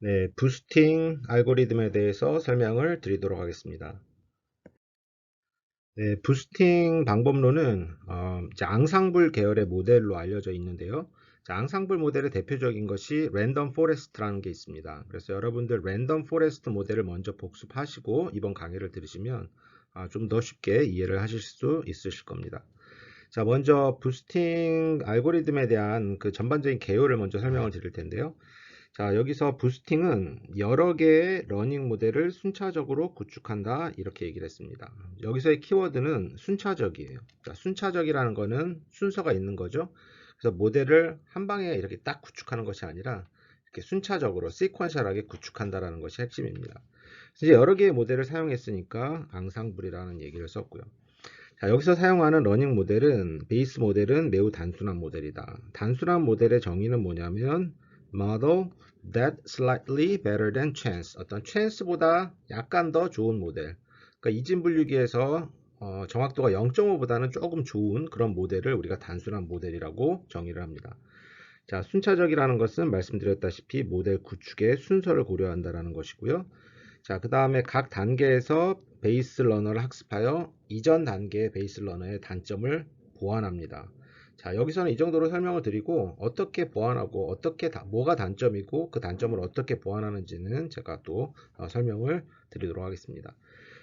네, 부스팅 알고리즘에 대해서 설명을 드리도록 하겠습니다. 네, 부스팅 방법론은 이제 앙상블 계열의 모델로 알려져 있는데요. 자, 앙상블 모델의 대표적인 것이 랜덤 포레스트라는 게 있습니다. 그래서 여러분들 랜덤 포레스트 모델을 먼저 복습하시고 이번 강의를 들으시면 좀 더 쉽게 이해를 하실 수 있으실 겁니다. 자, 먼저 부스팅 알고리즘에 대한 그 전반적인 개요를 먼저 설명을 드릴 텐데요. 자, 여기서 부스팅은 여러 개의 러닝 모델을 순차적으로 구축한다 이렇게 얘기를 했습니다. 여기서의 키워드는 순차적이에요. 자, 순차적이라는 거는 순서가 있는 거죠. 그래서 모델을 한 방에 이렇게 딱 구축하는 것이 아니라 이렇게 순차적으로 시퀀셜하게 구축한다라는 것이 핵심입니다. 이제 여러 개의 모델을 사용했으니까 앙상블이라는 얘기를 썼고요. 자, 여기서 사용하는 러닝 모델은 베이스 모델은 매우 단순한 모델이다. 단순한 모델의 정의는 뭐냐면 model that slightly better than chance. 어떤 chance보다 약간 더 좋은 모델. 그러니까 이진분류기에서 정확도가 0.5보다는 조금 좋은 그런 모델을 우리가 단순한 모델이라고 정의를 합니다. 자, 순차적이라는 것은 말씀드렸다시피 모델 구축의 순서를 고려한다라는 것이고요. 자, 그 다음에 각 단계에서 베이스 러너를 학습하여 이전 단계의 베이스 러너의 단점을 보완합니다. 자, 여기서는 이 정도로 설명을 드리고 어떻게 보완하고 뭐가 단점이고 그 단점을 어떻게 보완하는지는 제가 또 설명을 드리도록 하겠습니다.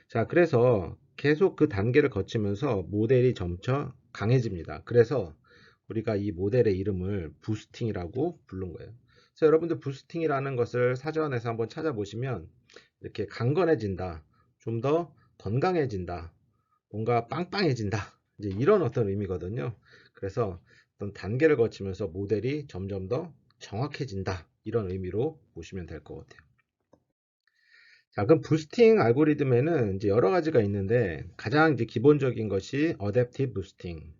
자, 그래서 계속 그 단계를 거치면서 모델이 점차 강해집니다. 그래서 우리가 이 모델의 이름을 부스팅이라고 부른 거예요. 그래서 여러분들 부스팅이라는 것을 사전에서 한번 찾아보시면 이렇게 강건해진다, 좀 더 건강해진다, 뭔가 빵빵해진다, 이제 이런 어떤 의미거든요. 그래서 어떤 단계를 거치면서 모델이 점점 더 정확해진다, 이런 의미로 보시면 될 것 같아요. 자, 그럼 부스팅 알고리즘에는 이제 여러 가지가 있는데 가장 이제 기본적인 것이 어댑티브 부스팅.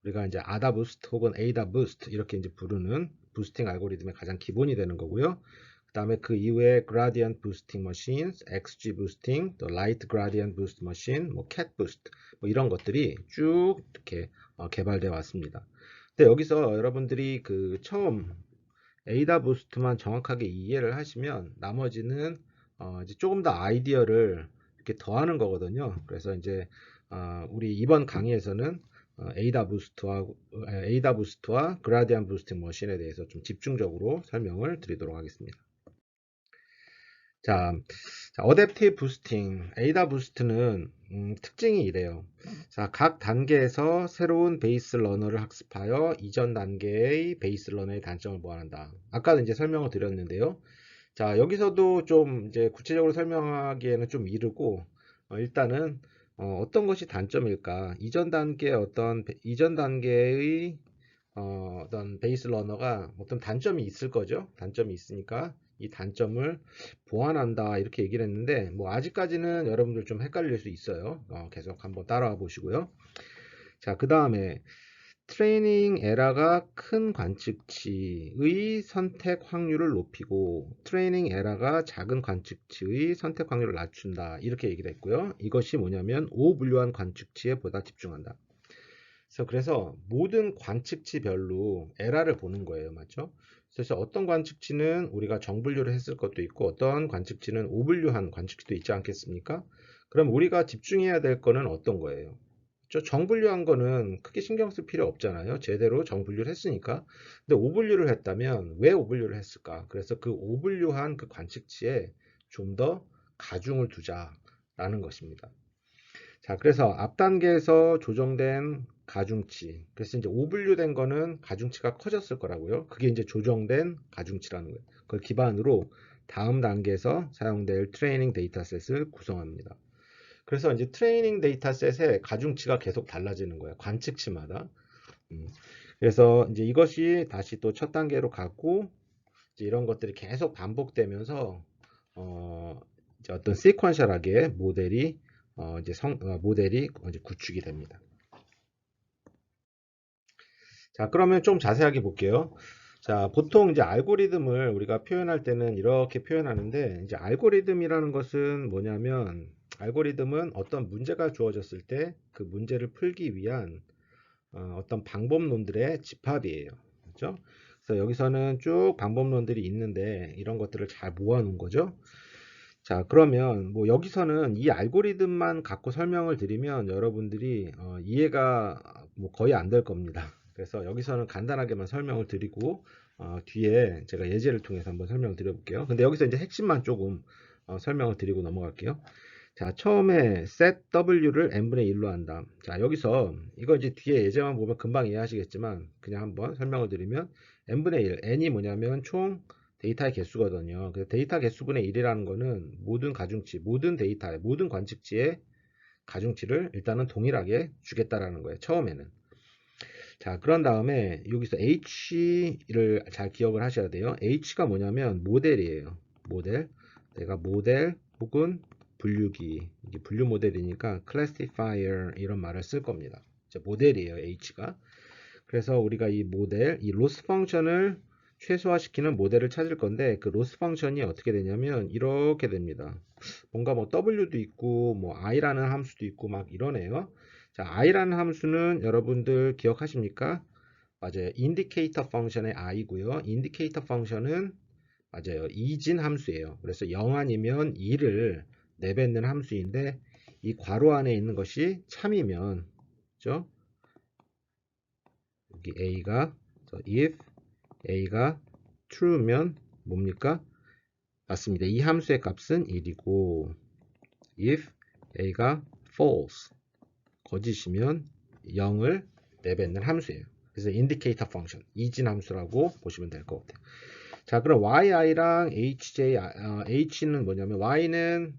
우리가 이제 아다 부스트 혹은 에이다 부스트 이렇게 이제 부르는 부스팅 알고리즘의 가장 기본이 되는 거고요. 그다음에 그 이후에 gradient boosting machines, XG boosting, 또 light gradient boost machine, 뭐 cat boost 뭐 이런 것들이 쭉 이렇게 개발되어 왔습니다. 근데 여기서 여러분들이 그 처음 에이다 부스트만 정확하게 이해를 하시면 나머지는 이제 조금 더 아이디어를 이렇게 더하는 거거든요. 그래서 이제 우리 이번 강의에서는 에이다 부스트와 그라디안 부스팅 머신에 대해서 좀 집중적으로 설명을 드리도록 하겠습니다. 자, 어댑티브 부스팅, 에이다 부스트는 특징이 이래요. 자, 각 단계에서 새로운 베이스 러너를 학습하여 이전 단계의 베이스 러너의 단점을 보완한다. 아까도 이제 설명을 드렸는데요. 자, 여기서도 좀 이제 구체적으로 설명하기에는 좀 이르고, 일단은 떤 것이 단점일까? 이전 단계의 어떤 베이스 러너가 어떤 단점이 있을 거죠. 단점이 있으니까 이 단점을 보완한다 이렇게 얘기를 했는데 뭐 아직까지는 여러분들 좀 헷갈릴 수 있어요. 계속 한번 따라와 보시고요. 자, 그 다음에 트레이닝 에러가 큰 관측치의 선택 확률을 높이고 트레이닝 에러가 작은 관측치의 선택 확률을 낮춘다 이렇게 얘기를 했고요. 이것이 뭐냐면 오분류한 관측치에 보다 집중한다. 그래서 모든 관측치별로 에러를 보는 거예요. 맞죠? 그래서 어떤 관측치는 우리가 정분류를 했을 것도 있고 어떤 관측치는 오분류한 관측치도 있지 않겠습니까? 그럼 우리가 집중해야 될 거는 어떤 거예요? 정분류한 거는 크게 신경 쓸 필요 없잖아요. 제대로 정분류를 했으니까. 근데 오분류를 했다면 왜 오분류를 했을까? 그래서 그 오분류한 그 관측치에 좀 더 가중을 두자라는 것입니다. 자, 그래서 앞 단계에서 조정된 가중치. 그래서 이제 오분류된 거는 가중치가 커졌을 거라고요. 그게 이제 조정된 가중치라는 거예요. 그걸 기반으로 다음 단계에서 사용될 트레이닝 데이터셋을 구성합니다. 그래서 이제 트레이닝 데이터셋의 가중치가 계속 달라지는 거예요. 관측치마다. 음. 그래서 이제 이것이 다시 또 첫 단계로 가고 이제 이런 것들이 계속 반복되면서 어, 이제 어떤 시퀀셜하게 모델이 이제 구축이 됩니다. 자, 그러면 좀 자세하게 볼게요. 자, 보통 이제 알고리즘을 우리가 표현할 때는 이렇게 표현하는데, 이제 알고리즘이라는 것은 뭐냐면, 알고리즘은 어떤 문제가 주어졌을 때 그 문제를 풀기 위한 어떤 방법론들의 집합이에요. 그렇죠? 그래서 여기서는 쭉 방법론들이 있는데 이런 것들을 잘 모아 놓은 거죠. 자, 그러면 뭐 여기서는 이 알고리즘만 갖고 설명을 드리면 여러분들이 이해가 뭐 거의 안 될 겁니다. 그래서 여기서는 간단하게만 설명을 드리고 뒤에 제가 예제를 통해서 한번 설명을 드려볼게요. 근데 여기서 이제 핵심만 조금 설명을 드리고 넘어갈게요. 자, 처음에 set w를 n분의 1로 한다. 자, 여기서 이거 이제 뒤에 예제만 보면 금방 이해하시겠지만 그냥 한번 설명을 드리면 n분의 1, n이 뭐냐면 총 데이터의 개수거든요. 그래서 데이터 개수분의 1이라는 거는 모든 가중치, 모든 데이터의 모든 관측치의 가중치를 일단은 동일하게 주겠다라는 거예요. 처음에는. 자, 그런 다음에 여기서 h를 잘 기억을 하셔야 돼요. h가 뭐냐면 모델이에요. 모델. 내가 모델 혹은 분류기, 이게 분류 모델이니까 classifier 이런 말을 쓸 겁니다. 모델이에요, h가. 그래서 우리가 이 모델, 이 로스 펑션을 최소화시키는 모델을 찾을 건데 그 로스 펑션이 어떻게 되냐면 이렇게 됩니다. 뭔가 뭐 w도 있고 뭐 i라는 함수도 있고 막 이러네요. 자, i라는 함수는 여러분들 기억하십니까? 맞아요. 인디케이터 펑션의 i고요. 인디케이터 펑션은 맞아요. 이진 함수예요. 그래서 0 아니면 2를 내뱉는 함수인데 이 괄호 안에 있는 것이 참이면 그죠? 여기 a가 if a가 true면 뭡니까? 맞습니다. 이 함수의 값은 1이고 if a가 false 거짓이면 0을 내뱉는 함수예요. 그래서 인디케이터 펑션 이진 함수라고 보시면 될 것 같아요. 자, 그럼 yi랑 h는 뭐냐면 y는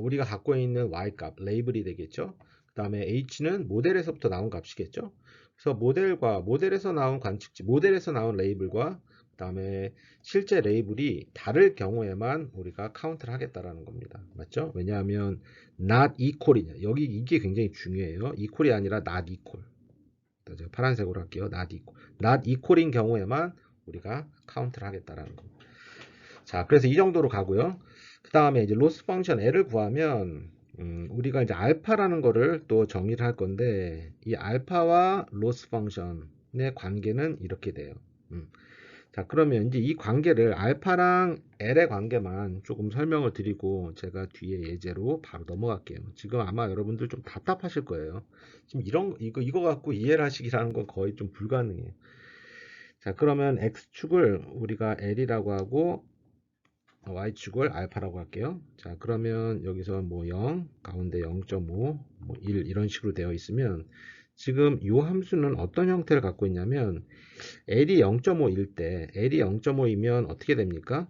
우리가 갖고 있는 y 값 레이블이 되겠죠. 그 다음에 h는 모델에서부터 나온 값이겠죠. 그래서 모델에서 나온 관측치, 모델에서 나온 레이블과 그 다음에 실제 레이블이 다를 경우에만 우리가 카운트를 하겠다라는 겁니다. 맞죠? 왜냐하면 not equal이냐, 여기 이게 굉장히 중요해요. equal이 아니라 not equal. 제가 파란색으로 할게요. not equal. not equal인 경우에만 우리가 카운트를 하겠다라는 겁니다. 자, 그래서 이 정도로 가고요. 그 다음에 이제 로스 펑션 L을 구하면 우리가 이제 알파라는 거를 또 정의를 할 건데 이 알파와 로스 펑션의 관계는 이렇게 돼요. 자, 그러면 이제 이 관계를 알파랑 L의 관계만 조금 설명을 드리고 제가 뒤에 예제로 바로 넘어갈게요. 지금 아마 여러분들 좀 답답하실 거예요. 지금 이거 갖고 이해를 하시기라는 건 거의 좀 불가능해요. 자, 그러면 X축을 우리가 L이라고 하고 Y축을 알파라고 할게요. 자, 그러면 여기서 뭐 0, 가운데 0.5, 뭐 1 이런 식으로 되어 있으면 지금 이 함수는 어떤 형태를 갖고 있냐면 L이 0.5일 때 L이 0.5이면 어떻게 됩니까?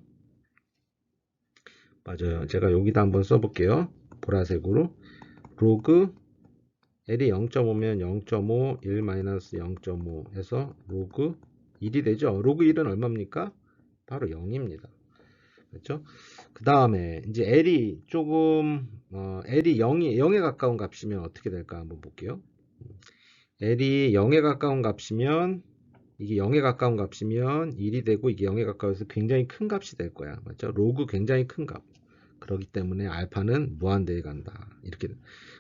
맞아요. 제가 여기다 한번 써볼게요. 보라색으로 로그 L이 0.5면 0.5, 1-0.5 해서 로그 1이 되죠. 로그 1은 얼마입니까? 바로 0입니다. 그렇죠? 그 다음에 이제 L이 조금 L이 0에 가까운 값이면 어떻게 될까 한번 볼게요. L이 0에 가까운 값이면 이게 0에 가까운 값이면 1이 되고 이게 0에 가까워서 굉장히 큰 값이 될 거야. 맞죠? 로그 굉장히 큰 값. 그렇기 때문에 알파는 무한대에 간다. 이렇게.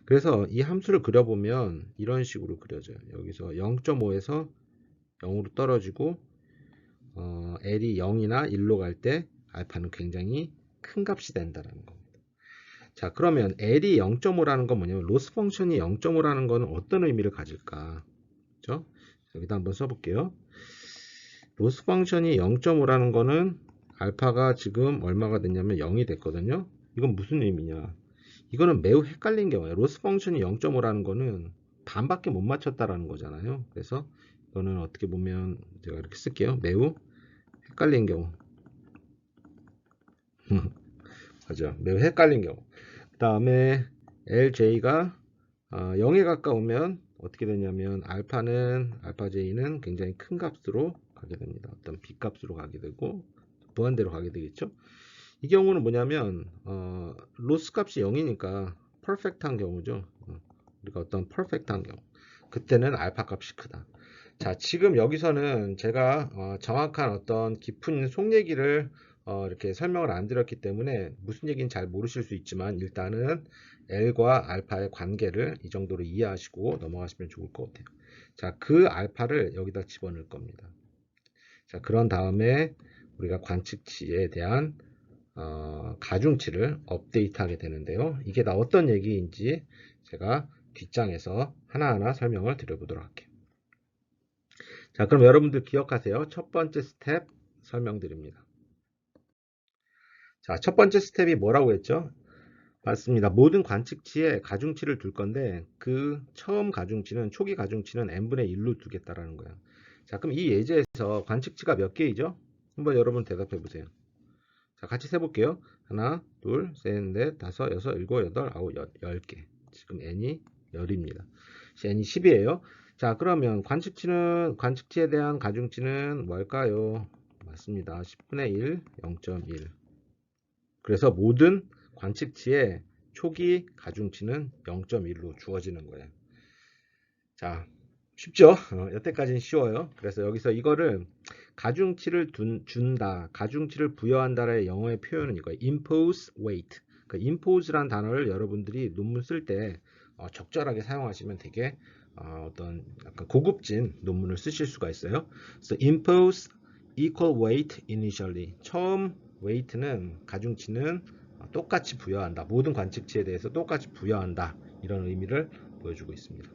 그래서 이 함수를 그려보면 이런 식으로 그려져요. 여기서 0.5에서 0으로 떨어지고 L이 0이나 1로 갈 때 알파는 굉장히 큰 값이 된다는 겁니다. 자, 그러면 L이 0.5라는 건 뭐냐면 로스 펑션이 0.5라는 건 어떤 의미를 가질까? 그렇죠? 여기다 한번 써볼게요. 로스 펑션이 0.5라는 거는 알파가 지금 얼마가 됐냐면 0이 됐거든요. 이건 무슨 의미냐? 이거는 매우 헷갈린 경우예요. 로스 펑션이 0.5라는 거는 반밖에 못 맞췄다라는 거잖아요. 그래서 이거는 어떻게 보면 제가 이렇게 쓸게요. 매우 헷갈린 경우. 맞죠? 매우 헷갈린 경우. 그 다음에 LJ가 0에 가까우면 어떻게 되냐면 알파 J는 굉장히 큰 값으로 가게 됩니다. 어떤 B 값으로 가게 되고 무한대로 가게 되겠죠. 이 경우는 뭐냐면 로스 값이 0이니까 퍼펙트한 경우죠. 우리가 어떤 퍼펙트한 경우 그때는 알파 값이 크다. 자, 지금 여기서는 제가 정확한 어떤 깊은 속 얘기를 이렇게 설명을 안 드렸기 때문에 무슨 얘기인지 잘 모르실 수 있지만 일단은 L과 알파의 관계를 이 정도로 이해하시고 넘어가시면 좋을 것 같아요. 자, 그 알파를 여기다 집어넣을 겁니다. 자, 그런 다음에 우리가 관측치에 대한 가중치를 업데이트하게 되는데요. 이게 다 어떤 얘기인지 제가 뒷장에서 하나하나 설명을 드려보도록 할게요. 자, 그럼 여러분들 기억하세요. 첫 번째 스텝 설명드립니다. 자, 첫 번째 스텝이 뭐라고 했죠? 맞습니다. 모든 관측치에 가중치를 둘 건데 그 처음 가중치는 초기 가중치는 n분의 1로 두겠다라는 거예요. 자, 그럼 이 예제에서 관측치가 몇 개이죠? 한번 여러분 대답해 보세요. 자, 같이 세볼게요. 하나, 둘, 셋, 넷, 다섯, 여섯, 일곱, 여덟, 아홉, 10개. 지금 n이 10입니다. n이 10이에요. 자, 그러면 관측치에 대한 가중치는 뭘까요? 맞습니다. 10분의 1, 0.1. 그래서 모든 관측치의 초기 가중치는 0.1로 주어지는 거예요. 자, 쉽죠? 여태까지는 쉬워요. 그래서 여기서 이거를 가중치를 준다, 가중치를 부여한다의 영어의 표현은 이거예요. impose weight. 그 impose란 단어를 여러분들이 논문 쓸 때 적절하게 사용하시면 되게 어떤 약간 고급진 논문을 쓰실 수가 있어요. 그래서 impose equal weight initially. 처음 weight는 가중치는 똑같이 부여한다. 모든 관측치에 대해서 똑같이 부여한다. 이런 의미를 보여주고 있습니다.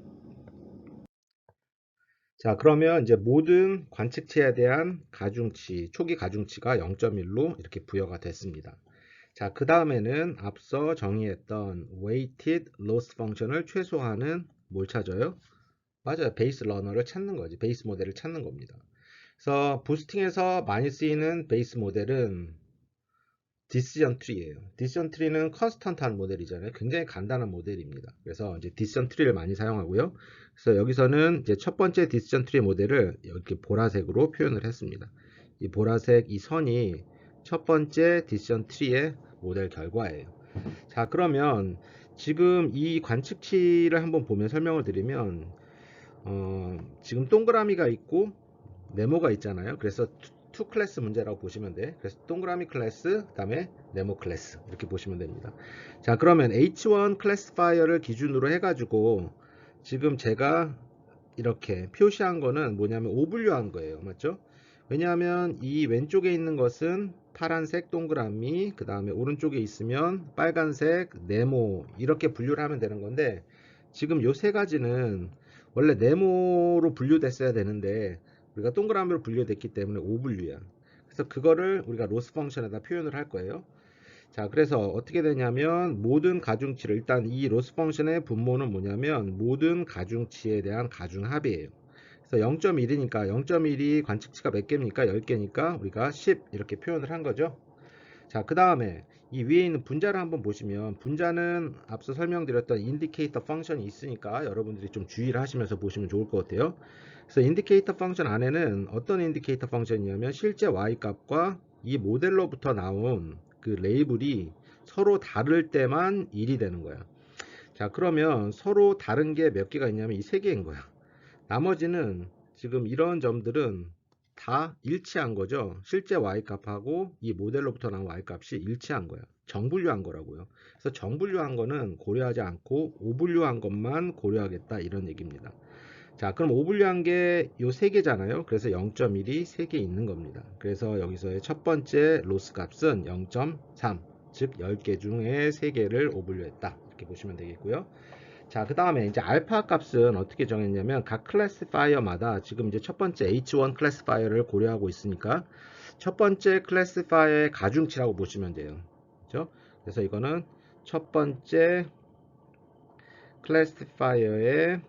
자, 그러면 이제 모든 관측치에 대한 가중치, 초기 가중치가 0.1로 이렇게 부여가 됐습니다. 자, 그 다음에는 앞서 정의했던 weighted loss function을 최소화하는 뭘 찾아요? 맞아요. 베이스 러너를 찾는 거지. 베이스 모델을 찾는 겁니다. 그래서 부스팅에서 많이 쓰이는 베이스 모델은 디시전 트리예요. 디시전 트리는 컨스턴트한 모델이잖아요. 굉장히 간단한 모델입니다. 그래서 이제 디시전 트리를 많이 사용하고요. 그래서 여기서는 이제 첫 번째 디시전 트리 모델을 이렇게 보라색으로 표현을 했습니다. 이 보라색 이 선이 첫 번째 디시전 트리의 모델 결과예요. 자, 그러면 지금 이 관측치를 한번 보면 설명을 드리면 지금 동그라미가 있고 네모가 있잖아요. 그래서 투 클래스 문제라고 보시면 돼. 그래서 동그라미 클래스, 그 다음에 네모 클래스 이렇게 보시면 됩니다. 자, 그러면 H1 클래스파이어를 기준으로 해가지고 지금 제가 이렇게 표시한 거는 뭐냐면 오분류한 거예요. 맞죠? 왜냐하면 이 왼쪽에 있는 것은 파란색 동그라미, 그 다음에 오른쪽에 있으면 빨간색 네모 이렇게 분류를 하면 되는 건데 지금 요 세 가지는 원래 네모로 분류됐어야 되는데 우리가 동그라미로 분류됐기 때문에 오분류야. 그래서 그거를 우리가 로스 펑션에다 표현을 할 거예요. 자, 그래서 어떻게 되냐면 모든 가중치를 일단 이 로스 펑션의 분모는 뭐냐면 모든 가중치에 대한 가중합이에요. 그래서 0.1이니까 0.1이 관측치가 몇 개입니까? 10개니까 우리가 10 이렇게 표현을 한 거죠. 자, 그 다음에 이 위에 있는 분자를 한번 보시면 분자는 앞서 설명드렸던 인디케이터 펑션이 있으니까 여러분들이 좀 주의를 하시면서 보시면 좋을 것 같아요. 그래서 인디케이터 펑션 안에는 어떤 인디케이터 펑션이냐면 실제 y 값과 이 모델로부터 나온 그 레이블이 서로 다를 때만 1이 되는 거야. 자, 그러면 서로 다른 게 몇 개가 있냐면 이 세 개인 거야. 나머지는 지금 이런 점들은 다 일치한 거죠. 실제 y값하고 이 모델로부터 나온 y값이 일치한 거야. 정분류한 거라고요. 그래서 정분류한 거는 고려하지 않고 오분류한 것만 고려하겠다 이런 얘기입니다. 자, 그럼 오분류한 게 요 세 개잖아요. 그래서 0.1이 3개 있는 겁니다. 그래서 여기서의 첫 번째 로스 값은 0.3, 즉 10개 중에 3개를 오분류했다. 이렇게 보시면 되겠고요. 자, 그 다음에 이제 알파 값은 어떻게 정했냐면 각 클래시파이어마다 지금 이제 첫 번째 H1 클래시파이어를 고려하고 있으니까 첫 번째 클래시파이어의 가중치라고 보시면 돼요. 그렇죠? 그래서 이거는 첫 번째 클래시파이어의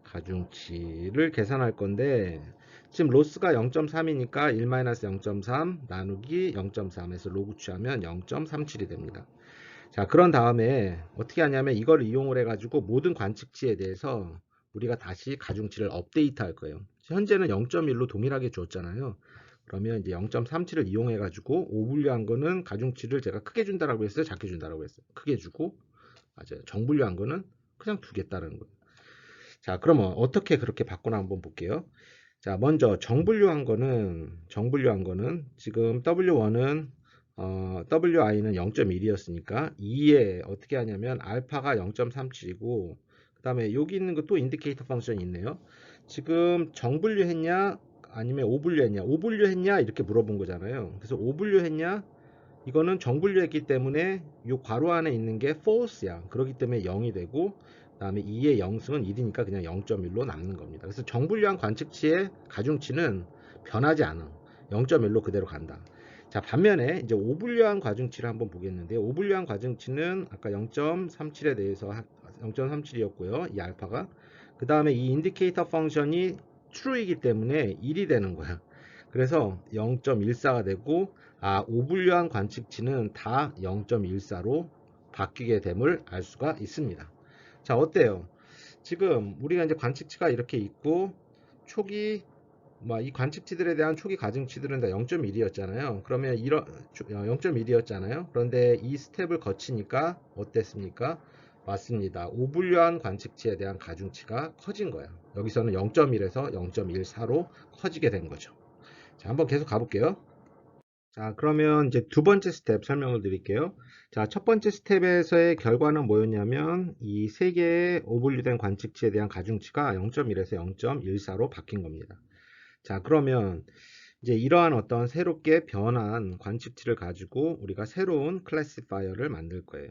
가중치를 계산할 건데 지금 로스가 0.3이니까 1-0.3 나누기 0.3에서 로그 취하면 0.37이 됩니다. 자, 그런 다음에 어떻게 하냐면 이걸 이용을 해가지고 모든 관측치에 대해서 우리가 다시 가중치를 업데이트 할 거예요. 현재는 0.1로 동일하게 줬잖아요. 그러면 이제 0.37을 이용해가지고 오분류한 거는 가중치를 제가 크게 준다라고 했어요? 작게 준다라고 했어요? 크게 주고, 맞아요. 정분류한 거는 그냥 두겠다는 거예요. 자, 그러면 어떻게 그렇게 바꾸나 한번 볼게요. 자, 먼저 정분류한 거는 지금 W1은 WI는 0.1이었으니까 2에 어떻게 하냐면 알파가 0.37이고 그 다음에 여기 있는 것도 인디케이터 펑션이 있네요. 지금 정분류했냐 아니면 오분류했냐, 오분류했냐 이렇게 물어본 거잖아요. 그래서 오분류했냐, 이거는 정분류했기 때문에 이 괄호 안에 있는 게 false야. 그렇기 때문에 0이 되고, 그 다음에 2의 영승은 1이니까 그냥 0.1로 남는 겁니다. 그래서 정분류한 관측치의 가중치는 변하지 않아. 0.1로 그대로 간다. 자, 반면에 이제 오분류한 가중치를 한번 보겠는데요. 오분류한 가중치는 아까 0.37에 대해서 0.37이었고요. 이 알파가. 그 다음에 이 인디케이터 펑션이 true이기 때문에 1이 되는 거야. 그래서 0.14가 되고, 오분류한 관측치는 다 0.14로 바뀌게 됨을 알 수가 있습니다. 자, 어때요? 지금 우리가 이제 관측치가 이렇게 있고, 초기 이 관측치들에 대한 초기 가중치들은 다 0.1이었잖아요. 그러면 0.1이었잖아요. 그런데 이 스텝을 거치니까 어땠습니까? 맞습니다. 오분류한 관측치에 대한 가중치가 커진 거예요. 여기서는 0.1에서 0.14로 커지게 된 거죠. 자, 한번 계속 가볼게요. 자, 그러면 이제 두 번째 스텝 설명을 드릴게요. 자, 첫 번째 스텝에서의 결과는 뭐였냐면 이 세 개의 오분류된 관측치에 대한 가중치가 0.1에서 0.14로 바뀐 겁니다. 자, 그러면 이제 이러한 어떤 새롭게 변한 관측치를 가지고 우리가 새로운 클래시파이어를 만들 거예요.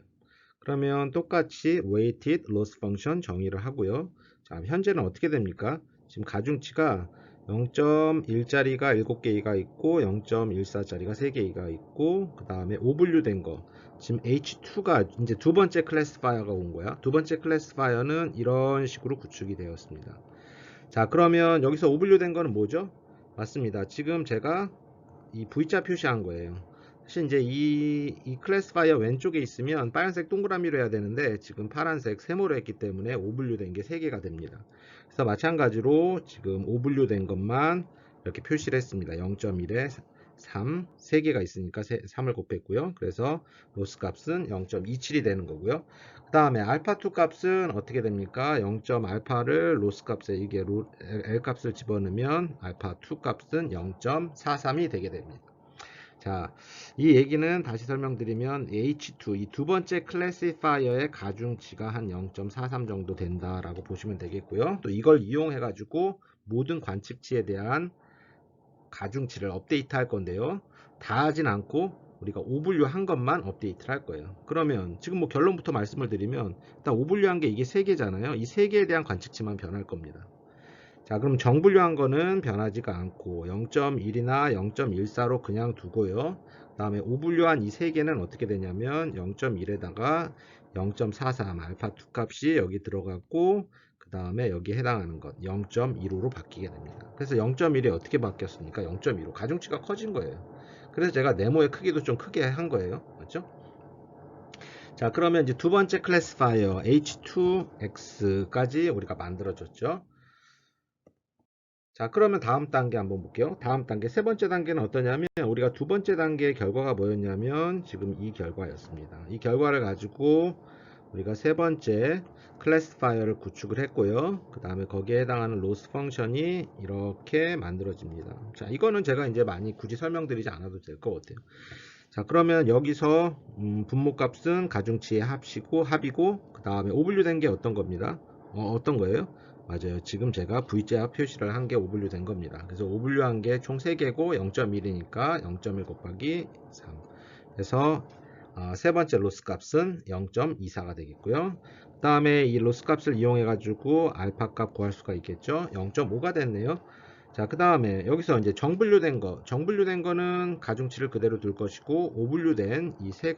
그러면 똑같이 weighted loss function 정의를 하고요. 자, 현재는 어떻게 됩니까? 지금 가중치가 0.1짜리가 7개가 있고 0.14짜리가 3개가 있고 그 다음에 오분류된 거 지금 H2가 이제 두 번째 클래시파이어가 온 거야. 두 번째 클래시파이어는 이런 식으로 구축이 되었습니다. 자, 그러면 여기서 오분류된 거는 뭐죠? 맞습니다. 지금 제가 이 V자 표시한 거예요. 사실 이제 이 클래스파이어 왼쪽에 있으면 빨간색 동그라미로 해야 되는데 지금 파란색 세모로 했기 때문에 오분류된 게 3개가 됩니다. 그래서 마찬가지로 지금 오분류된 것만 이렇게 표시를 했습니다. 0.1에 3, 3개가 있으니까 3을 곱했고요. 그래서 로스 값은 0.27이 되는 거고요. 그 다음에 알파2 값은 어떻게 됩니까? 0.알파를 로스 값에 이게 L 값을 집어넣으면 알파2 값은 0.43이 되게 됩니다. 자, 이 얘기는 다시 설명드리면 H2, 이 두 번째 클래시파이어의 가중치가 한 0.43 정도 된다라고 보시면 되겠고요. 또 이걸 이용해 가지고 모든 관측치에 대한 가중치를 업데이트 할 건데요. 다 하진 않고 우리가 오분류한 것만 업데이트를 할 거예요. 그러면 지금 뭐 결론부터 말씀을 드리면 일단 오분류한 게 이게 3개잖아요. 이 3개에 대한 관측치만 변할 겁니다. 자, 그럼 정분류한 거는 변하지가 않고 0.1이나 0.14로 그냥 두고요. 그 다음에 오분류한 이 3개는 어떻게 되냐면 0.1에다가 0.43 알파2 값이 여기 들어갔고 그 다음에 여기 해당하는 것 0.15로 바뀌게 됩니다. 그래서 0.1이 어떻게 바뀌었습니까? 0.15 가중치가 커진 거예요. 그래서 제가 네모의 크기도 좀 크게 한 거예요. 맞죠? 자, 그러면 이제 두 번째 클래시파이어 H2X까지 우리가 만들어줬죠. 자, 그러면 다음 단계 한번 볼게요. 다음 단계, 세 번째 단계는 어떠냐면 우리가 두 번째 단계의 결과가 뭐였냐면 지금 이 결과였습니다. 이 결과를 가지고 우리가 세 번째 클래시파이어를 구축을 했고요. 그 다음에 거기에 해당하는 로스 펑션이 이렇게 만들어집니다. 자, 이거는 제가 이제 많이 굳이 설명드리지 않아도 될 것 같아요. 자, 그러면 여기서 분모값은 가중치의 합이고 그 다음에 오분류된 게 어떤 겁니다. 어떤 거예요? 맞아요. 지금 제가 V자 표시를 한 게 오분류 된 겁니다. 그래서 오분류 한 게 총 3개고 0.1이니까 0.1 곱하기 3. 그래서 세 번째 로스 값은 0.24가 되겠고요. 그 다음에 이 로스 값을 이용해 가지고 알파 값 구할 수가 있겠죠. 0.5가 됐네요. 자, 그 다음에 여기서 이제 정분류된 거는 가중치를 그대로 둘 것이고 오분류된 이 세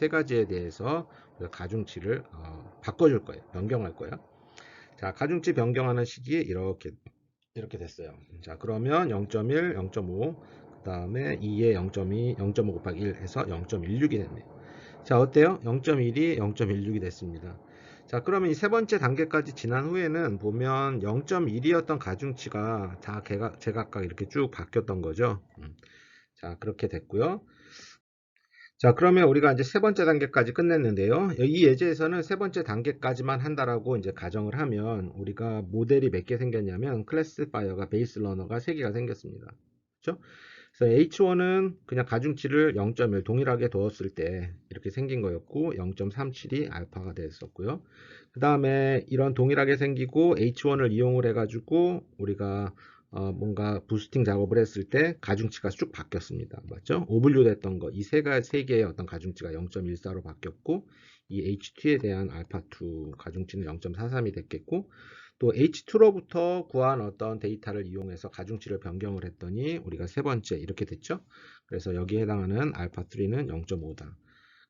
가지에 대해서 가중치를 바꿔줄 거예요. 변경할 거예요. 자, 가중치 변경하는 식이 이렇게 됐어요. 자, 그러면 0.1, 0.5, 그 다음에 2에 0.2, 0.5 곱하기 1 해서 0.16이 됐네요. 자, 어때요? 0.1이 0.16이 됐습니다. 자, 그러면 이 세 번째 단계까지 지난 후에는 보면 0.1이었던 가중치가 다 제각각 이렇게 쭉 바뀌었던 거죠. 자, 그렇게 됐고요. 자, 그러면 우리가 이제 세 번째 단계까지 끝냈는데요. 이 예제에서는 세 번째 단계까지만 한다라고 이제 가정을 하면 우리가 모델이 몇 개 생겼냐면 클래시파이어가 베이스 러너가 3개가 생겼습니다. 그렇죠? 그래서 H1은 그냥 가중치를 0.1 동일하게 뒀을 때 이렇게 생긴 거였고 0.37이 알파가 됐었고요. 그 다음에 이런 동일하게 생기고 H1을 이용을 해가지고 우리가 뭔가 부스팅 작업을 했을 때 가중치가 쭉 바뀌었습니다. 맞죠? 오분류 됐던 거, 이 세 개의 어떤 가중치가 0.14로 바뀌었고, 이 H2에 대한 알파2 가중치는 0.43이 됐겠고, 또 H2로부터 구한 어떤 데이터를 이용해서 가중치를 변경을 했더니 우리가 세 번째 이렇게 됐죠? 그래서 여기에 해당하는 알파3는 0.5다.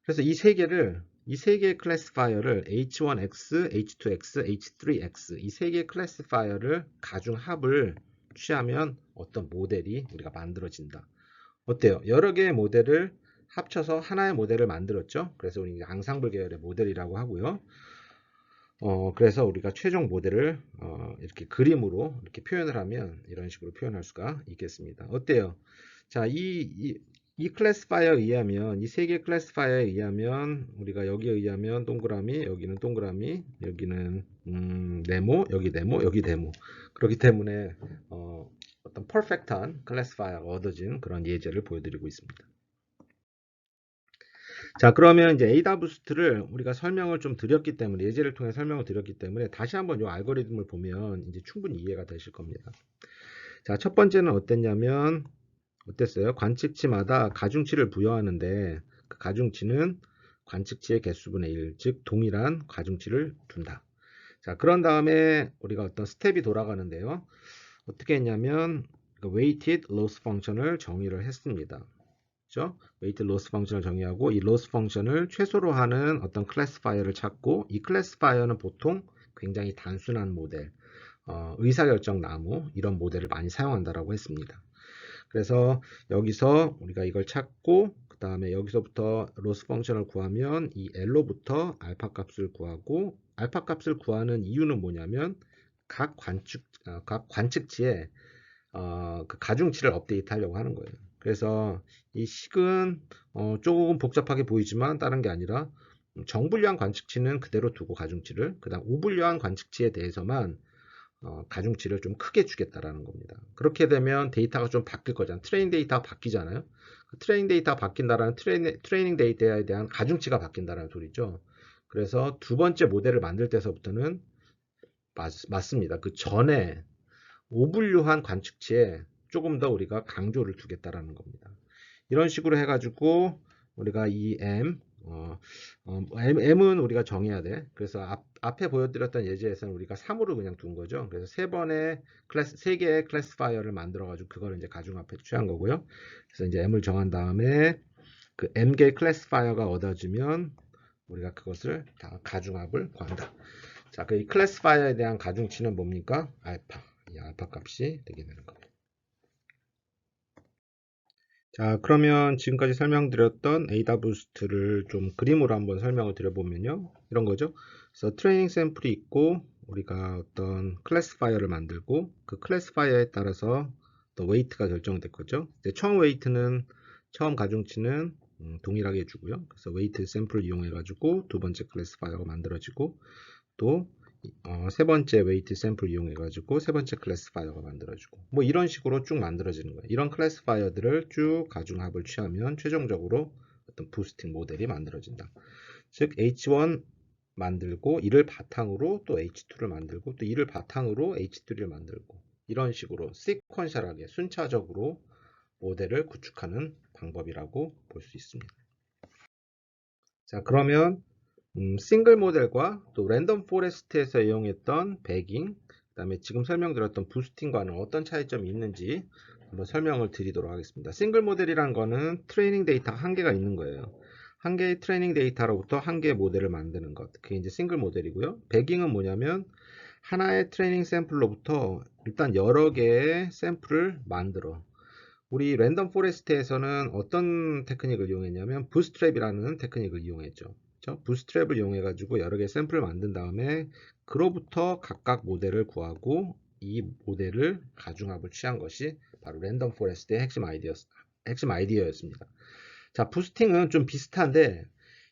그래서 이 세 개의 클래시파이어를 H1X, H2X, H3X 이 세 개의 클래시파이어를 가중합을 취하면 어떤 모델이 우리가 만들어진다. 어때요? 여러 개의 모델을 합쳐서 하나의 모델을 만들었죠. 그래서 우리 앙상블 계열의 모델이라고 하고요. 그래서 우리가 최종 모델을 이렇게 그림으로 이렇게 표현을 하면 이런 식으로 표현할 수가 있겠습니다. 어때요? 자, 이 클래스파이어에 의하면, 이 세 개 클래스파이어에 의하면, 우리가 여기에 의하면 동그라미, 여기는 동그라미, 여기는 네모, 여기 네모, 여기 네모. 그렇기 때문에 어떤 퍼펙트한 클래스파이어가 얻어진 그런 예제를 보여드리고 있습니다. 자, 그러면 이제 에이다 부스트를 우리가 설명을 좀 드렸기 때문에, 예제를 통해 설명을 드렸기 때문에 다시 한번 이 알고리즘을 보면 이제 충분히 이해가 되실 겁니다. 자, 첫 번째는 어땠어요? 관측치마다 가중치를 부여하는데 그 가중치는 관측치의 개수분의 1, 즉 동일한 가중치를 둔다. 자, 그런 다음에 우리가 어떤 스텝이 돌아가는데요. 어떻게 했냐면 weighted loss 펑션을 정의를 했습니다. 그렇죠? weighted loss 펑션을 정의하고 이 loss 펑션을 최소로 하는 어떤 클래시파이어를 찾고 이 클래시파이어는 보통 굉장히 단순한 모델, 의사결정 나무 이런 모델을 많이 사용한다라고 했습니다. 그래서 여기서 우리가 이걸 찾고 그 다음에 여기서부터 로스 펑션을 구하면 이 L로부터 알파 값을 구하고 알파 값을 구하는 이유는 뭐냐면 각 관측치에 그 가중치를 업데이트 하려고 하는 거예요. 그래서 이 식은 조금 복잡하게 보이지만 다른 게 아니라 정분류한 관측치는 그대로 두고 가중치를 그 다음 우분류한 관측치에 대해서만 가중치를 좀 크게 주겠다라는 겁니다. 그렇게 되면 데이터가 좀 바뀔 거잖아요. 트레이닝 데이터가 바뀌잖아요. 트레이닝 데이터가 바뀐다라는 트레이닝 데이터에 대한 가중치가 바뀐다라는 소리죠. 그래서 두 번째 모델을 만들 때서부터는 맞습니다. 그 전에 오분류한 관측치에 조금 더 우리가 강조를 두겠다라는 겁니다. 이런 식으로 해가지고 우리가 이 M은 우리가 정해야 돼. 그래서 앞에 보여드렸던 예제에서는 우리가 3으로 그냥 둔 거죠. 그래서 세 개의 클래스파이어를 만들어가지고 그걸 이제 가중합에 취한 거고요. 그래서 이제 M을 정한 다음에 그 M개의 클래스파이어가 얻어지면 우리가 그것을 다 가중합을 구한다. 자, 그 이 클래스파이어에 대한 가중치는 뭡니까? 알파. 이 알파 값이 되게 되는 겁니다. 자, 그러면 지금까지 설명드렸던 에이다 부스트를 좀 그림으로 한번 설명을 드려보면요. 이런 거죠. 그래서 트레이닝 샘플이 있고 우리가 어떤 클래스파이어를 만들고 그 클래스파이어에 따라서 또 웨이트가 결정될 거죠. 이제 처음 가중치는 동일하게 해주고요. 그래서 웨이트 샘플을 이용해 가지고 두 번째 클래스파이어가 만들어지고 또 세 번째 웨이트 샘플 이용해 가지고 세 번째 클래스파이어가 만들어지고 뭐 이런 식으로 쭉 만들어지는 거예요. 이런 클래스파이어들을 쭉 가중합을 취하면 최종적으로 어떤 부스팅 모델이 만들어진다. 즉 H1 만들고 이를 바탕으로 또 H2를 만들고 또 이를 바탕으로 H3를 만들고 이런 식으로 시퀀셜하게 순차적으로 모델을 구축하는 방법이라고 볼 수 있습니다. 자, 그러면 싱글 모델과 또 랜덤 포레스트에서 이용했던 배깅, 그 다음에 지금 설명드렸던 부스팅과는 어떤 차이점이 있는지 한번 설명을 드리도록 하겠습니다. 싱글 모델이란 거는 트레이닝 데이터가 한 개가 있는 거예요. 한 개의 트레이닝 데이터로부터 한 개의 모델을 만드는 것. 그게 이제 싱글 모델이고요. 배깅은 뭐냐면 하나의 트레이닝 샘플로부터 일단 여러 개의 샘플을 만들어. 우리 랜덤 포레스트에서는 어떤 테크닉을 이용했냐면 부스트랩이라는 테크닉을 이용했죠. 그렇죠? 부스트랩을 이용해 가지고 여러 개의 샘플을 만든 다음에 그로부터 각각 모델을 구하고 이 모델을 가중합을 취한 것이 바로 랜덤 포레스트의 핵심 아이디어였습니다. 자, 부스팅은 좀 비슷한데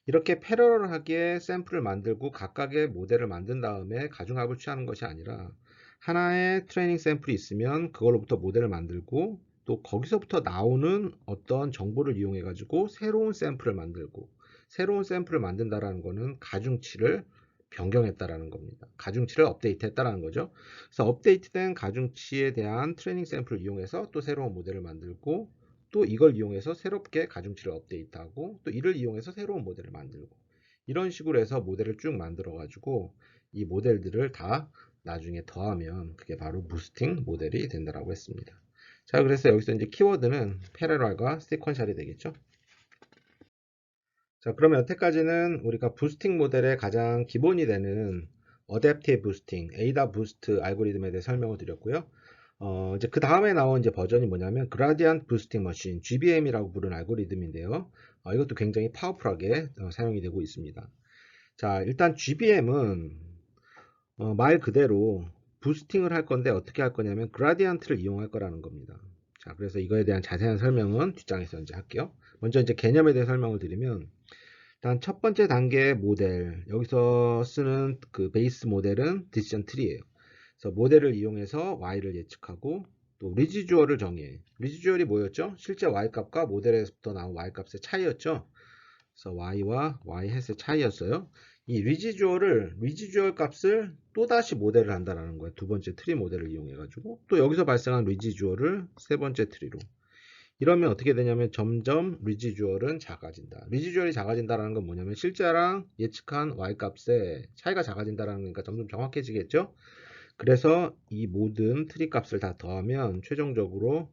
이렇게 패러럴하게 샘플을 만들고 각각의 모델을 만든 다음에 가중합을 취하는 것이 아니라 하나의 트레이닝 샘플이 있으면 그걸로부터 모델을 만들고 또 거기서부터 나오는 어떤 정보를 이용해 가지고 새로운 샘플을 만들고 새로운 샘플을 만든다라는 것은 가중치를 변경했다라는 겁니다. 가중치를 업데이트했다라는 거죠. 그래서 업데이트된 가중치에 대한 트레이닝 샘플을 이용해서 또 새로운 모델을 만들고 또 이걸 이용해서 새롭게 가중치를 업데이트하고 또 이를 이용해서 새로운 모델을 만들고 이런 식으로 해서 모델을 쭉 만들어 가지고 이 모델들을 다 나중에 더하면 그게 바로 부스팅 모델이 된다라고 했습니다. 자, 그래서 여기서 이제 키워드는 패러럴과 시퀀셜이 되겠죠. 자, 그러면 여태까지는 우리가 부스팅 모델의 가장 기본이 되는 어댑티브 부스팅, 에이다 부스트 알고리즘에 대해 설명을 드렸고요. 이제 그 다음에 나온 이제 버전이 뭐냐면 그라디언트 부스팅 머신, GBM이라고 부르는 알고리즘인데요. 이것도 굉장히 파워풀하게 사용이 되고 있습니다. 자, 일단 GBM은 말 그대로 부스팅을 할 건데 어떻게 할 거냐면 그라디언트를 이용할 거라는 겁니다. 자, 그래서 이거에 대한 자세한 설명은 뒷장에서 이제 할게요. 먼저 이제 개념에 대해 설명을 드리면 일단 첫 번째 단계의 모델, 여기서 쓰는 그 베이스 모델은 디시전 트리예요. 그래서 모델을 이용해서 y를 예측하고 또 리지주얼을 정의해. 리지주얼이 뭐였죠? 실제 y 값과 모델에서부터 나온 y 값의 차이였죠. 그래서 y와 y 햇의 차이였어요. 이 리지주얼 값을 또다시 모델을 한다는 거예요. 두 번째 트리 모델을 이용해 가지고 또 여기서 발생한 리지주얼을 세 번째 트리로. 이러면 어떻게 되냐면 점점 리지주얼은 작아진다. 리지주얼이 작아진다는 건 뭐냐면 실제랑 예측한 y값의 차이가 작아진다는 거니까 점점 정확해지겠죠. 그래서 이 모든 트리 값을 다 더하면 최종적으로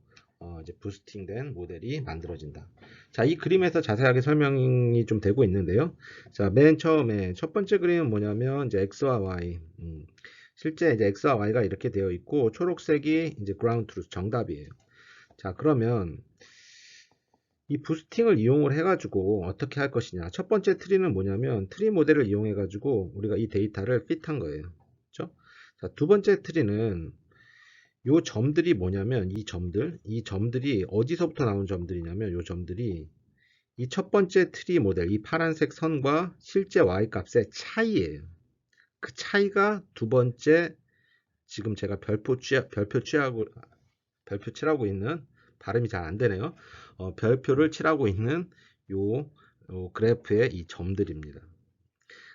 이제 부스팅된 모델이 만들어진다. 자, 이 그림에서 자세하게 설명이 좀 되고 있는데요. 자, 맨 처음에 첫 번째 그림은 뭐냐면 이제 x와 y. 실제 이제 x와 y가 이렇게 되어 있고 초록색이 이제 ground truth 정답이에요. 자, 그러면 이 부스팅을 이용을 해가지고 어떻게 할 것이냐. 첫 번째 트리는 뭐냐면 트리 모델을 이용해가지고 우리가 이 데이터를 핏한 거예요. 그렇죠? 자, 두 번째 트리는 요 점들이 뭐냐면 이 점들이 어디서부터 나온 점들이냐면 요 점들이 이 첫 번째 트리 모델, 이 파란색 선과 실제 y 값의 차이예요. 그 차이가 두 번째 지금 제가 별표 칠하고 있는 발음이 잘 안 되네요. 별표를 칠하고 있는 요 그래프의 이 점들입니다.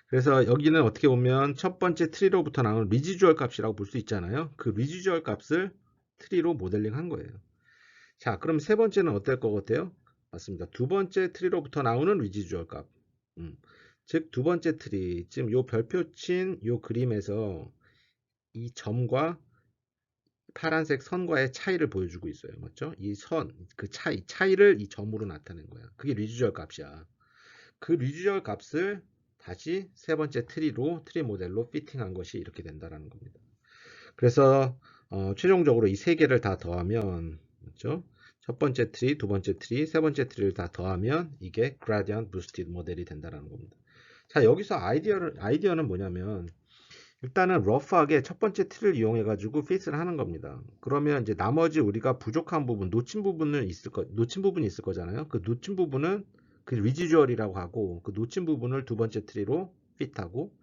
그래서 여기는 어떻게 보면 첫 번째 트리로부터 나오는 리지주얼 값이라고 볼 수 있잖아요. 그 리지주얼 값을 트리로 모델링 한 거예요. 자, 그럼 세 번째는 어떨 것 같아요? 맞습니다. 두 번째 트리로부터 나오는 리지주얼 값. 즉, 두 번째 트리, 지금 요 별표 친 요 그림에서 이 점과 파란색 선과의 차이를 보여주고 있어요. 맞죠? 이 선, 그 차이를 이 점으로 나타낸 거야. 그게 리지주얼 값이야. 그 리지주얼 값을 다시 세 번째 트리 모델로 피팅한 것이 이렇게 된다라는 겁니다. 그래서 최종적으로 이 세 개를 다 더하면 맞죠? 첫 번째 트리, 두 번째 트리, 세 번째 트리를 다 더하면 이게 gradient boosted 모델이 된다라는 겁니다. 자, 여기서 아이디어는 뭐냐면 일단은 러프하게 첫 번째 트리를 이용해 가지고 핏을 하는 겁니다. 그러면 이제 나머지 우리가 부족한 부분, 놓친 부분이 있을 거잖아요. 그 놓친 부분은 그 리지주얼이라고 하고 그 놓친 부분을 두 번째 트리로 핏하고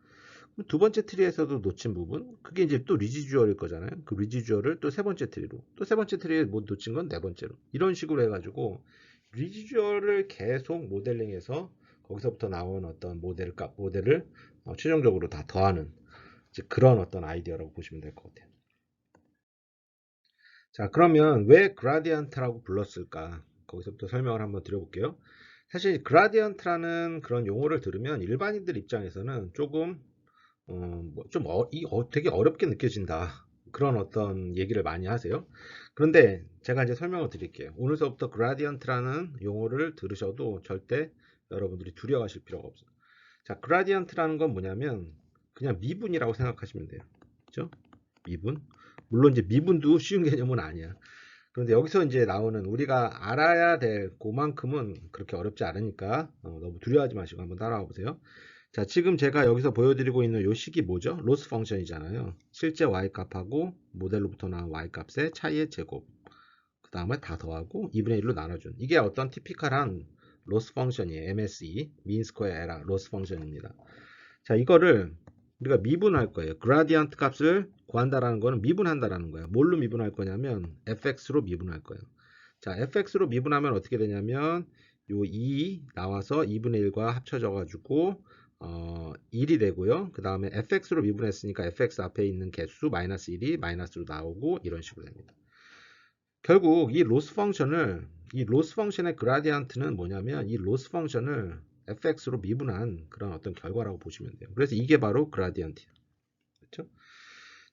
두 번째 트리에서도 놓친 부분 그게 이제 또 리지주얼일 거잖아요. 그 리지주얼을 또 세 번째 트리로 또 세 번째 트리에 못 놓친 건 네 번째로 이런 식으로 해가지고 리지주얼을 계속 모델링해서 거기서부터 나온 어떤 모델을 최종적으로 다 더하는 이제 그런 어떤 아이디어라고 보시면 될 것 같아요. 자, 그러면 왜 그라디언트라고 불렀을까? 거기서부터 설명을 한번 드려볼게요. 사실 그라디언트라는 그런 용어를 들으면 일반인들 입장에서는 조금 되게 어렵게 느껴진다. 그런 어떤 얘기를 많이 하세요. 그런데 제가 이제 설명을 드릴게요. 오늘서부터 그라디언트라는 용어를 들으셔도 절대 여러분들이 두려워하실 필요가 없어요. 자, 그라디언트라는 건 뭐냐면 그냥 미분이라고 생각하시면 돼요. 그죠? 미분. 물론 이제 미분도 쉬운 개념은 아니야. 그런데 여기서 이제 나오는 우리가 알아야 될 그만큼은 그렇게 어렵지 않으니까 너무 두려워하지 마시고 한번 따라와 보세요. 자, 지금 제가 여기서 보여드리고 있는 요 식이 뭐죠? 로스 펑션이잖아요. 실제 y값하고 모델로부터 나온 y값의 차이의 제곱. 그 다음에 다 더하고 2분의 1로 나눠준. 이게 어떤 티피컬한 로스 펑션이에요. MSE, mean square error 로스 펑션입니다. 자, 이거를 우리가 미분할 거예요. 그라디언트 값을 구한다라는 거는 미분한다라는 거예요. 뭘로 미분할 거냐면 fx로 미분할 거예요. 자, fx로 미분하면 어떻게 되냐면 요 2 나와서 2분의 1과 합쳐져 가지고 1이 되고요. 그 다음에 fx로 미분했으니까 fx 앞에 있는 개수 마이너스 1이 마이너스로 나오고 이런 식으로 됩니다. 결국 이 로스 펑션의 그라디언트는 뭐냐면 이 로스 펑션을 fx로 미분한 그런 어떤 결과라고 보시면 돼요. 그래서 이게 바로 그라디언트예요. 그렇죠?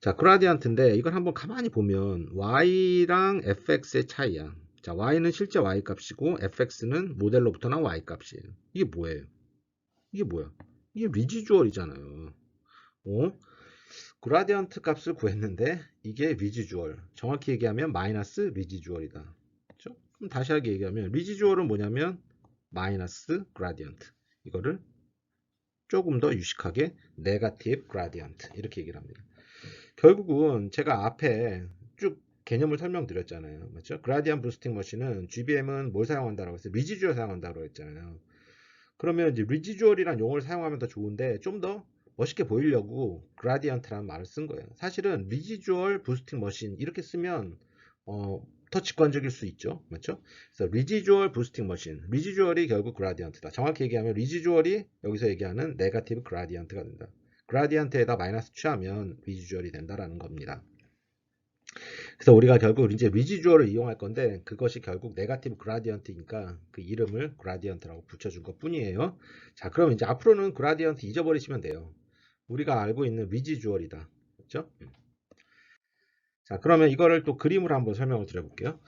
자, 그라디언트인데 이걸 한번 가만히 보면 y랑 fx의 차이야. 자, y는 실제 y 값이고 fx는 모델로부터 나온 y 값이에요. 이게 뭐예요? 이게 뭐야? 이게 리지주얼이잖아요. 어? 그라디언트 값을 구했는데 이게 리지주얼. 정확히 얘기하면 마이너스 리지주얼이다. 그렇죠? 그럼 다시 하게 얘기하면 리지주얼은 뭐냐면 마이너스 그라디언트. 이거를 조금 더 유식하게 네거티브 그라디언트 이렇게 얘기를 합니다. 결국은 제가 앞에 쭉 개념을 설명드렸잖아요. 맞죠? 그라디언트 부스팅 머신은 GBM은 뭘 사용한다라고 했어요? 리지주얼 사용한다고 했잖아요. 그러면 이제 리지주얼이란 용어를 사용하면 더 좋은데 좀 더 멋있게 보이려고 그라디언트라는 말을 쓴 거예요. 사실은 리지주얼 부스팅 머신 이렇게 쓰면 더 직관적일 수 있죠. 맞죠? 그래서 리지주얼 부스팅 머신, 리지주얼이 결국 그라디언트다. 정확히 얘기하면 리지주얼이 여기서 얘기하는 네거티브 그라디언트가 된다. 그라디언트에다 마이너스 취하면 리지주얼이 된다라는 겁니다. 그래서 우리가 결국 이제 리지주얼을 이용할 건데 그것이 결국 네거티브 그라디언트니까 그 이름을 그라디언트라고 붙여준 것 뿐이에요. 자, 그럼 이제 앞으로는 그라디언트 잊어버리시면 돼요. 우리가 알고 있는 리지주얼이다. 그렇죠? 자, 그러면 이거를 또 그림으로 한번 설명을 드려볼게요.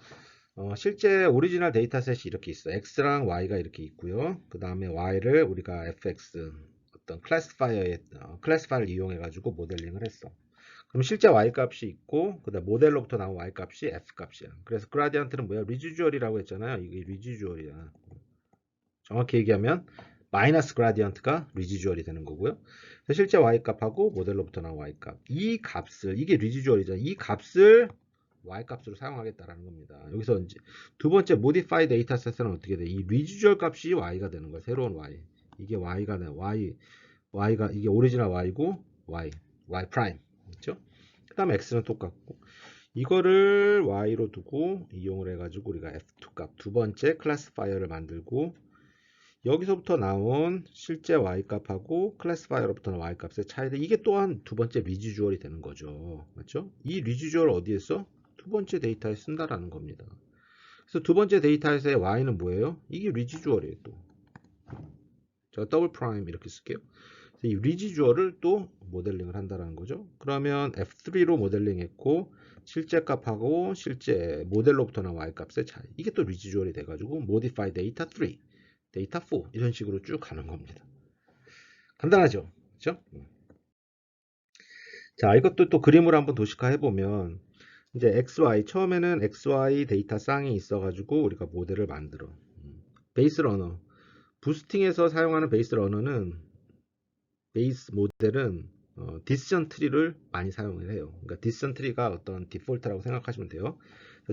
실제 오리지널 데이터셋이 이렇게 있어. x랑 y가 이렇게 있고요. 그 다음에 y를 우리가 fx 어떤 클래스파이어를 이용해 가지고 모델링을 했어. 그럼 실제 y 값이 있고 그다음 모델로부터 나온 y 값이 f 값이야. 그래서 그라디언트는 뭐야? 리지주얼이라고 했잖아요. 이게 리지주얼이야. 정확히 얘기하면 마이너스 그라디언트가 리지주얼이 되는 거고요. 실제 y 값하고 모델로부터 나온 y 값. 이 값을 이게 리지주얼이잖아. 이 값을 y 값으로 사용하겠다라는 겁니다. 여기서 이제 두 번째 modified dataset은 어떻게 돼? 이 리지주얼 값이 y가 되는 거야. 새로운 y. 이게 y가 돼. y가 이게 오리지널 y고 y 프라임. 그렇죠? 그 다음에 x는 똑같고 이거를 y로 두고 이용을 해가지고 우리가 f2 값 두 번째 클래스파이어를 만들고 여기서부터 나온 실제 y 값하고 클래스파이어로부터 나온 y 값의 차이들 이게 또한 두 번째 리지주얼이 되는 거죠. 맞죠? 이 리지주얼 어디에서? 두 번째 데이터에 쓴다라는 겁니다. 그래서 두 번째 데이터에서의 y는 뭐예요? 이게 리지주얼이에요. 또 제가 더블 프라임 이렇게 쓸게요. 이 리지주얼을 또 모델링을 한다는 거죠. 그러면 F3로 모델링했고 실제 값하고 실제 모델로부터 나온 y 값의 차이 이게 또 리지주얼이 돼가지고 modify data 3, data 4 이런 식으로 쭉 가는 겁니다. 간단하죠? 그렇죠? 자, 이것도 또 그림으로 한번 도식화 해보면 이제 XY 처음에는 XY 데이터 쌍이 있어가지고 우리가 모델을 만들어. 베이스 러너 부스팅에서 사용하는 베이스 러너는 베이스 모델은 디시전 트리를 많이 사용을 해요. 그러니까 디시전 트리가 어떤 디폴트라고 생각하시면 돼요.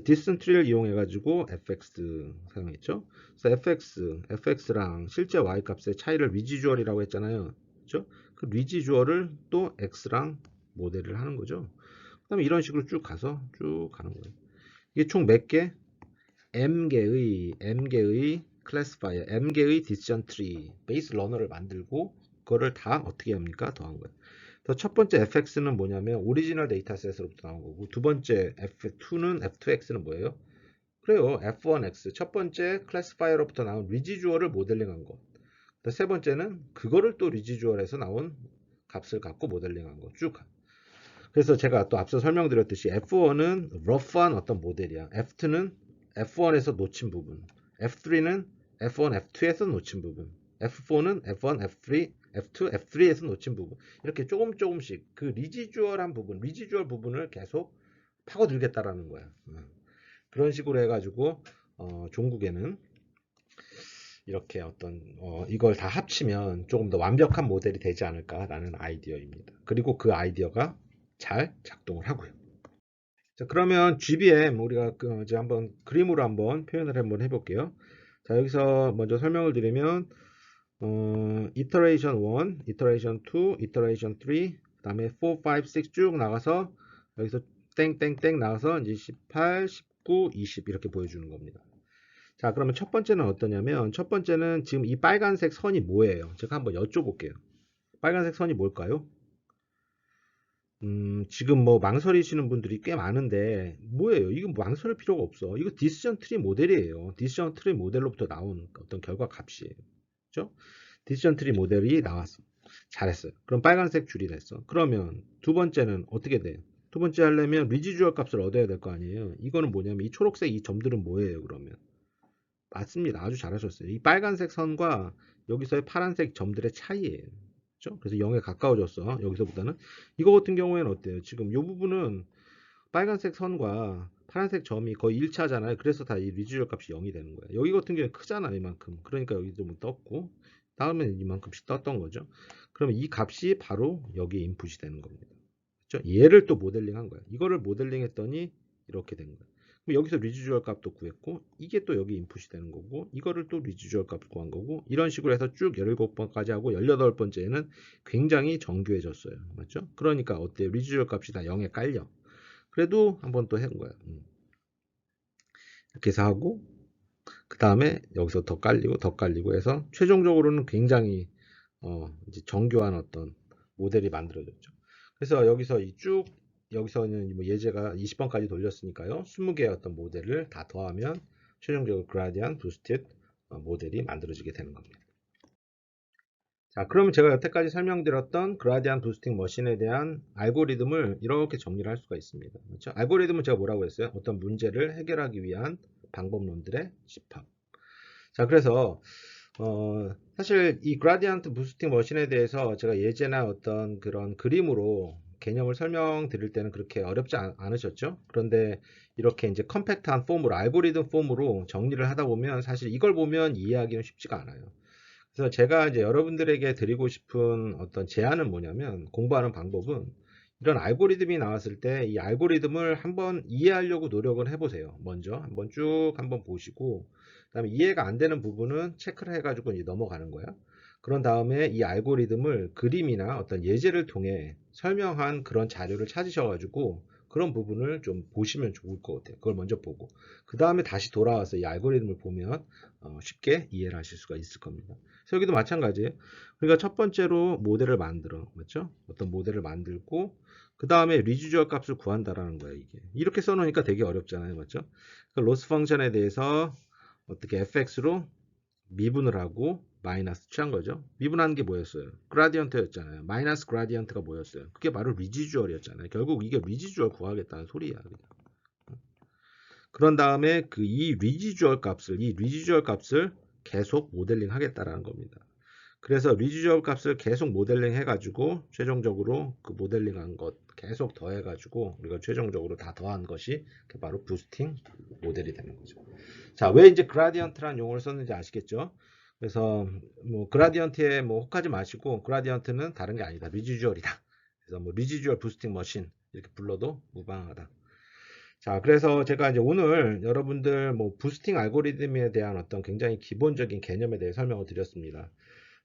디시전 트리를 이용해 가지고 fx 사용했죠. 그래서 fx랑 실제 y 값의 차이를 리지주얼이라고 했잖아요. 그렇죠? 그 리지주얼을 또 x랑 모델을 하는 거죠. 그다음에 이런 식으로 쭉 가서 쭉 가는 거예요. 이게 총 몇 개? m개의 클래스파이어, m개의 디시전 트리, 베이스 러너를 만들고 그거를 다 어떻게 합니까? 더한 거예요. 첫 번째 fx는 뭐냐면 오리지널 데이터셋으로부터 나온 거고 두 번째 f2x는 뭐예요? 그래요. f1x 첫 번째 클래스파이어로부터 나온 리지주얼을 모델링한 거. 세 번째는 그거를 또 리지주얼에서 나온 값을 갖고 모델링한 거. 쭉. 그래서 제가 또 앞서 설명드렸듯이 F1은 러프한 어떤 모델이야. F2는 F1에서 놓친 부분. F3는 F1, F2에서 놓친 부분. F4는 F1, F3, F2, F3에서 놓친 부분. 이렇게 조금씩 그 리지주얼한 부분, 리지주얼 부분을 계속 파고들겠다라는 거야. 그런 식으로 해가지고 종국에는 이렇게 이걸 다 합치면 조금 더 완벽한 모델이 되지 않을까라는 아이디어입니다. 그리고 그 아이디어가 잘 작동을 하고요. 자, 그러면 GBM 우리가 이제 한번 그림으로 한번 표현을 한번 해볼게요. 자, 여기서 먼저 설명을 드리면 iteration 1, iteration 2, iteration 3, 그다음에 4, 5, 6 쭉 나가서 여기서 땡땡땡 나가서 이제 18, 19, 20 이렇게 보여주는 겁니다. 자, 그러면 첫 번째는 어떠냐면 첫 번째는 지금 이 빨간색 선이 뭐예요? 제가 한번 여쭤볼게요. 빨간색 선이 뭘까요? 지금 뭐 망설이시는 분들이 꽤 많은데 뭐예요? 이거 망설일 필요가 없어. 이거 디시전 트리 모델이에요. 디시전 트리 모델로부터 나온 어떤 결과 값이에요. 그죠? 디시전 트리 모델이 나왔어. 잘했어요. 그럼 빨간색 줄이 됐어. 그러면 두 번째는 어떻게 돼? 두 번째 하려면 리지주얼 값을 얻어야 될 거 아니에요. 이거는 뭐냐면 이 초록색 이 점들은 뭐예요, 그러면? 맞습니다. 아주 잘하셨어요. 이 빨간색 선과 여기서의 파란색 점들의 차이예요. 그렇죠? 그래서 0에 가까워졌어. 여기서보다는. 이거 같은 경우에는 어때요? 지금 이 부분은 빨간색 선과 파란색 점이 거의 1차잖아요. 그래서 다 이 리지얼 값이 0이 되는 거예요. 여기 같은 경우에 크잖아, 이만큼. 그러니까 여기도 뭐 떴고, 다음에는 이만큼씩 떴던 거죠. 그러면 이 값이 바로 여기에 인풋이 되는 겁니다. 그렇죠? 얘를 또 모델링 한 거야. 이거를 모델링 했더니 이렇게 된 거야. 그럼 여기서 리지주얼 값도 구했고, 이게 또 여기 인풋이 되는 거고, 이거를 또 리지주얼 값을 구한 거고, 이런 식으로 해서 쭉 17번까지 하고 18번째에는 굉장히 정교해졌어요. 맞죠? 그러니까 어때요? 리지주얼 값이 다 0에 깔려. 그래도 한번 또 해본 거야. 이렇게 해서 하고, 그 다음에 여기서 더 깔리고 해서 최종적으로는 굉장히 이제 정교한 어떤 모델이 만들어졌죠. 그래서 여기서 여기서는 뭐 예제가 20번까지 돌렸으니까요. 20개의 어떤 모델을 다 더하면 최종적으로 그라디안 부스티드 모델이 만들어지게 되는 겁니다. 자, 그러면 제가 여태까지 설명드렸던 그라디안 부스팅 머신에 대한 알고리즘을 이렇게 정리를 할 수가 있습니다. 그렇죠? 알고리즘은 제가 뭐라고 했어요? 어떤 문제를 해결하기 위한 방법론들의 집합. 자, 그래서 사실 이 그라디언트 부스팅 머신에 대해서 제가 예제나 어떤 그런 그림으로 개념을 설명드릴 때는 그렇게 어렵지 않으셨죠? 그런데 이렇게 이제 컴팩트한 폼으로, 알고리즘 폼으로 정리를 하다 보면 사실 이걸 보면 이해하기는 쉽지가 않아요. 그래서 제가 이제 여러분들에게 드리고 싶은 어떤 제안은 뭐냐면, 공부하는 방법은 이런 알고리즘이 나왔을 때 이 알고리즘을 한번 이해하려고 노력을 해보세요. 먼저 한번 보시고, 그다음에 이해가 안 되는 부분은 체크를 해가지고 이제 넘어가는 거야. 그런 다음에 이 알고리즘을 그림이나 어떤 예제를 통해 설명한 그런 자료를 찾으셔가지고 그런 부분을 좀 보시면 좋을 것 같아요. 그걸 먼저 보고 그 다음에 다시 돌아와서 이 알고리즘을 보면 쉽게 이해를 하실 수가 있을 겁니다. 그래서 여기도 마찬가지예요. 그러니까 첫 번째로 모델을 만들어, 맞죠? 어떤 모델을 만들고 그 다음에 리지주얼 값을 구한다라는 거예요. 이게 이렇게 써놓으니까 되게 어렵잖아요, 맞죠? 그 로스 펑션에 대해서 어떻게 fx로 미분을 하고 마이너스 취한 거죠. 미분하는 게 뭐였어요? 그라디언트였잖아요. 마이너스 그라디언트가 뭐였어요? 그게 바로 리지주얼이었잖아요. 결국 이게 리지주얼 구하겠다는 소리야. 그냥. 그런 다음에 이 리지주얼 값을 계속 모델링 하겠다라는 겁니다. 그래서 리지주얼 값을 계속 모델링 해가지고 최종적으로 그 모델링한 것 계속 더해가지고 우리가 최종적으로 다 더한 것이 바로 부스팅 모델이 되는 거죠. 자, 왜 이제 그라디언트라는 용어를 썼는지 아시겠죠? 그래서 뭐 그라디언트에 뭐 혹하지 마시고 그라디언트는 다른 게 아니다. 리지주얼이다. 그래서 뭐 리지주얼 부스팅 머신 이렇게 불러도 무방하다. 자, 그래서 제가 이제 오늘 여러분들 뭐 부스팅 알고리즘에 대한 어떤 굉장히 기본적인 개념에 대해 설명을 드렸습니다.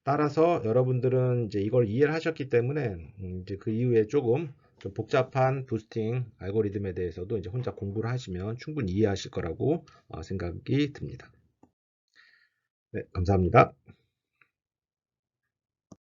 따라서 여러분들은 이제 이걸 이해를 하셨기 때문에 이제 그 이후에 조금 좀 복잡한 부스팅 알고리즘에 대해서도 이제 혼자 공부를 하시면 충분히 이해하실 거라고 생각이 듭니다. 네, 감사합니다.